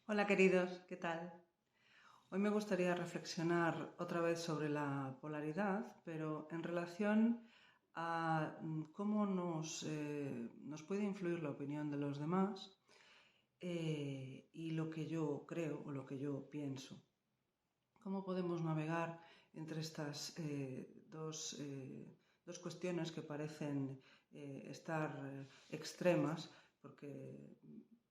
Hola queridos, ¿qué tal? Hoy me gustaría reflexionar otra vez sobre la polaridad, pero en relación a cómo nos puede influir la opinión de los demás y lo que yo creo o lo que yo pienso. ¿Cómo podemos navegar entre estas dos cuestiones que parecen estar extremas? Porque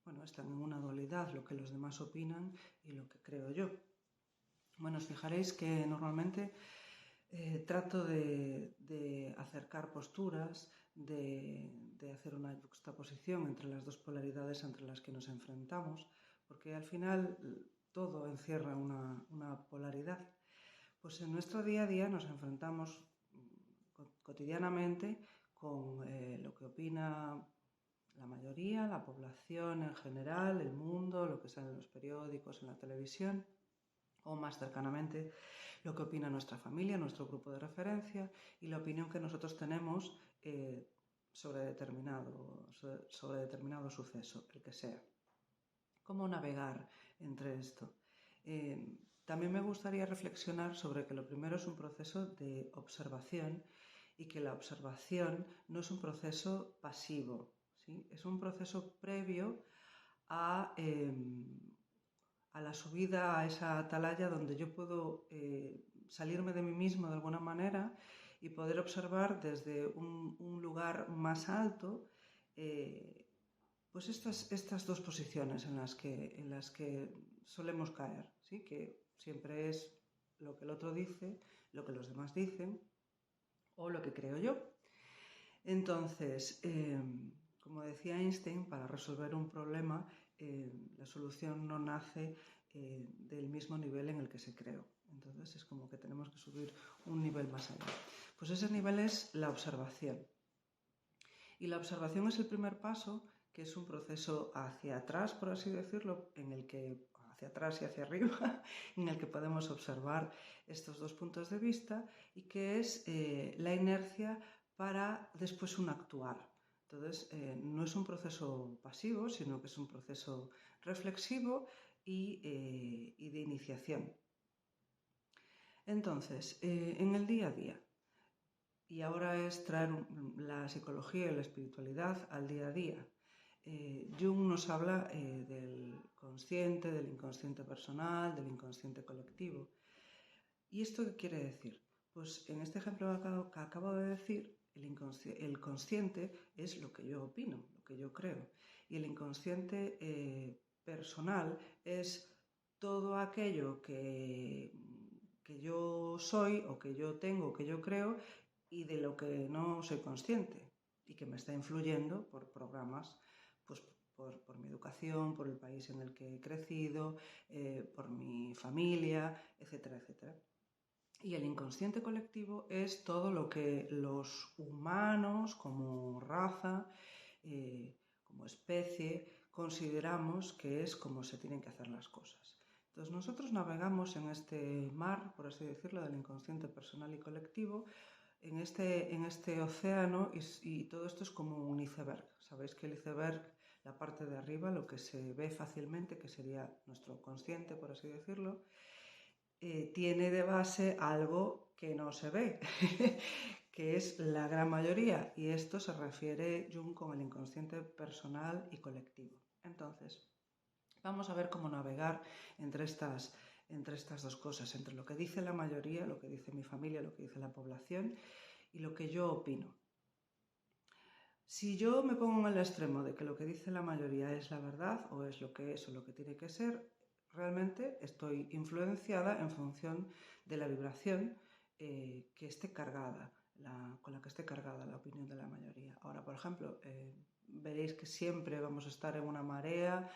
bueno, están en una dualidad, lo que los demás opinan y lo que creo yo. Bueno, os fijaréis que normalmente trato de acercar posturas, de hacer una juxtaposición entre las dos polaridades entre las que nos enfrentamos, porque al final todo encierra una polaridad. Pues en nuestro día a día nos enfrentamos cotidianamente con lo que opina la mayoría, la población en general, el mundo, lo que sale en los periódicos, en la televisión, o más cercanamente lo que opina nuestra familia, nuestro grupo de referencia y la opinión que nosotros tenemos sobre determinado suceso, el que sea. ¿Cómo navegar entre esto? También me gustaría reflexionar sobre que lo primero es un proceso de observación y que la observación no es un proceso pasivo, ¿sí? Es un proceso previo a, a la subida a esa atalaya donde yo puedo salirme de mí mismo de alguna manera y poder observar desde un lugar más alto pues estas dos posiciones en las que solemos caer, ¿sí? Que siempre es lo que el otro dice, lo que los demás dicen o lo que creo yo. Entonces, como decía Einstein, para resolver un problema, la solución no nace del mismo nivel en el que se creó. Entonces, es como que tenemos que subir un nivel más allá. Pues ese nivel es la observación. Y la observación es el primer paso, que es un proceso hacia atrás, por así decirlo, en el que hacia atrás y hacia arriba, en el que podemos observar estos dos puntos de vista y que es la inercia para después un actuar. Entonces, no es un proceso pasivo, sino que es un proceso reflexivo y de iniciación. Entonces, en el día a día, y ahora es traer la psicología y la espiritualidad al día a día. Jung nos habla del consciente, del inconsciente personal, del inconsciente colectivo. ¿Y esto qué quiere decir? Pues en este ejemplo que acabo de decir, el consciente es lo que yo opino, lo que yo creo. Y el inconsciente personal es todo aquello que yo soy o que yo tengo, o que yo creo y de lo que no soy consciente y que me está influyendo por programas, pues por mi educación, por el país en el que he crecido, por mi familia, etcétera, etcétera. Y el inconsciente colectivo es todo lo que los humanos como raza, como especie, consideramos que es como se tienen que hacer las cosas. Entonces nosotros navegamos en este mar, por así decirlo, del inconsciente personal y colectivo, en este océano y todo esto es como un iceberg. Sabéis que el iceberg, la parte de arriba, lo que se ve fácilmente, que sería nuestro consciente, por así decirlo, tiene de base algo que no se ve, que es la gran mayoría, y esto se refiere Jung con el inconsciente personal y colectivo. Entonces, vamos a ver cómo navegar entre estas dos cosas, entre lo que dice la mayoría, lo que dice mi familia, lo que dice la población y lo que yo opino. Si yo me pongo en el extremo de que lo que dice la mayoría es la verdad o es lo que es o lo que tiene que ser, realmente estoy influenciada en función de la vibración que esté cargada, con la que esté cargada la opinión de la mayoría. Ahora, por ejemplo, veréis que siempre vamos a estar en una marea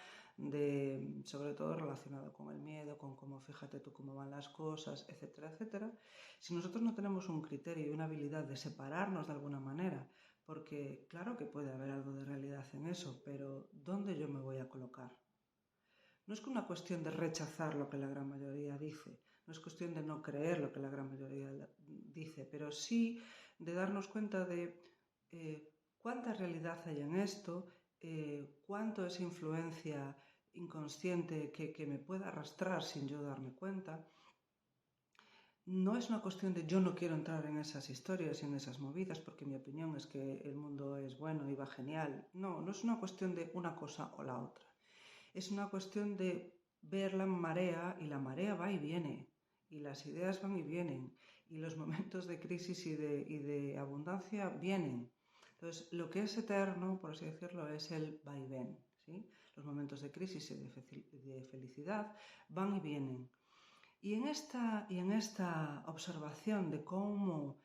sobre todo relacionado con el miedo, con cómo fíjate tú cómo van las cosas, etcétera, etcétera. Si nosotros no tenemos un criterio y una habilidad de separarnos de alguna manera, porque claro que puede haber algo de realidad en eso, pero ¿dónde yo me voy a colocar? No es que una cuestión de rechazar lo que la gran mayoría dice, no es cuestión de no creer lo que la gran mayoría dice, pero sí de darnos cuenta de cuánta realidad hay en esto, cuánto es influencia inconsciente que me pueda arrastrar sin yo darme cuenta. No es una cuestión de yo no quiero entrar en esas historias y en esas movidas porque mi opinión es que el mundo es bueno y va genial. No, no es una cuestión de una cosa o la otra. Es una cuestión de ver la marea, y la marea va y viene, y las ideas van y vienen, y los momentos de crisis y de abundancia vienen. Entonces, lo que es eterno, por así decirlo, es el vaivén, ¿sí? Los momentos de crisis y de felicidad van y vienen. Y en esta observación de cómo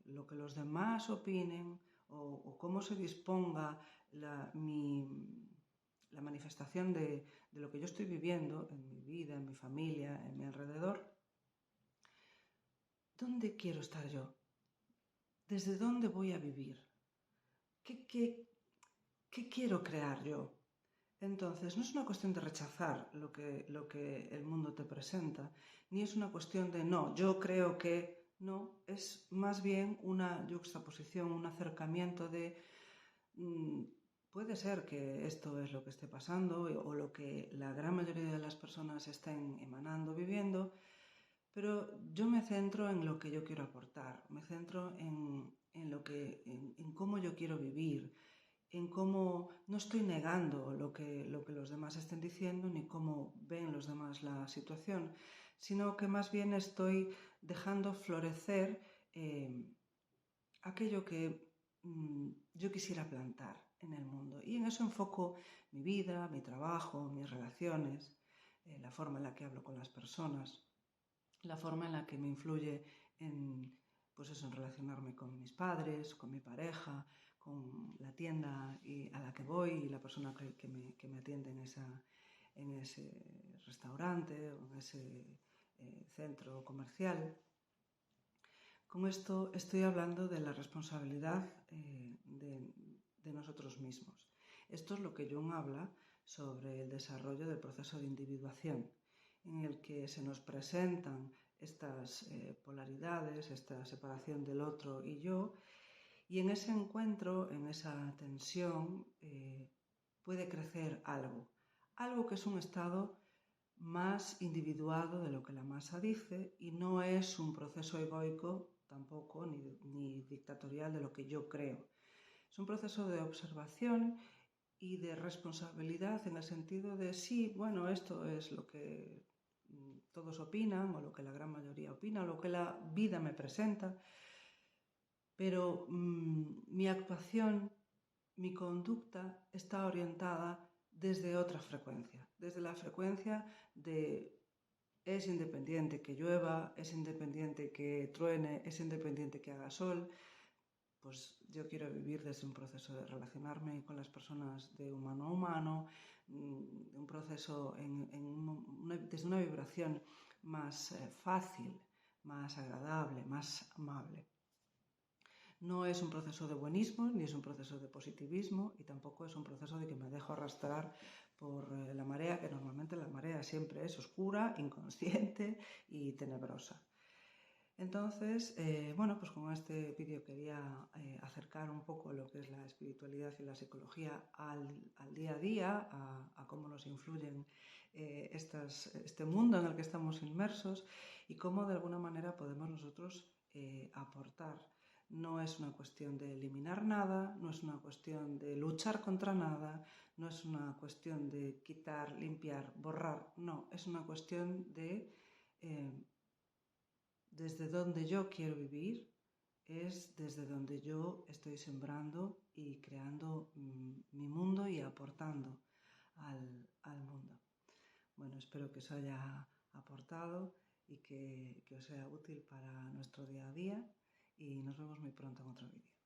lo que los demás opinen o cómo se disponga la manifestación de lo que yo estoy viviendo en mi vida, en mi familia, en mi alrededor, ¿dónde quiero estar yo? ¿Desde dónde voy a vivir? ¿Qué quiero crear yo? Entonces, no es una cuestión de rechazar lo que el mundo te presenta, ni es una cuestión de no, yo creo que no, es más bien una yuxtaposición, un acercamiento de puede ser que esto es lo que esté pasando o lo que la gran mayoría de las personas estén emanando, viviendo, pero yo me centro en lo que yo quiero aportar, me centro en cómo yo quiero vivir, en cómo no estoy negando lo que los demás estén diciendo ni cómo ven los demás la situación, sino que más bien estoy dejando florecer aquello que yo quisiera plantar en el mundo. Y en eso enfoco mi vida, mi trabajo, mis relaciones, la forma en la que hablo con las personas, la forma en la que me influye en, pues eso, en relacionarme con mis padres, con mi pareja, con la tienda a la que voy y la persona que me atiende en ese restaurante o en ese centro comercial. Con esto estoy hablando de la responsabilidad de nosotros mismos. Esto es lo que Jung habla sobre el desarrollo del proceso de individuación, en el que se nos presentan estas polaridades, esta separación del otro y yo, y en ese encuentro, en esa tensión, puede crecer algo que es un estado más individuado de lo que la masa dice y no es un proceso egoico tampoco ni dictatorial de lo que yo creo. Es un proceso de observación y de responsabilidad en el sentido de sí, bueno, esto es lo que todos opinan o lo que la gran mayoría opina o lo que la vida me presenta, pero mi actuación, mi conducta está orientada desde otra frecuencia, desde la frecuencia de es independiente que llueva, es independiente que truene, es independiente que haga sol. Pues yo quiero vivir desde un proceso de relacionarme con las personas de humano a humano, un proceso desde una vibración más fácil, más agradable, más amable. No es un proceso de buenismo, ni es un proceso de positivismo y tampoco es un proceso de que me dejo arrastrar por la marea, que normalmente la marea siempre es oscura, inconsciente y tenebrosa. Entonces, bueno, pues con este vídeo quería acercar un poco lo que es la espiritualidad y la psicología al día a día, a cómo nos influyen este mundo en el que estamos inmersos y cómo de alguna manera podemos nosotros aportar. No es una cuestión de eliminar nada, no es una cuestión de luchar contra nada, no es una cuestión de quitar, limpiar, borrar, no, es una cuestión de desde donde yo quiero vivir, es desde donde yo estoy sembrando y creando mi mundo y aportando al mundo. Bueno, espero que os haya aportado y que os sea útil para nuestro día a día y nos vemos muy pronto en otro vídeo.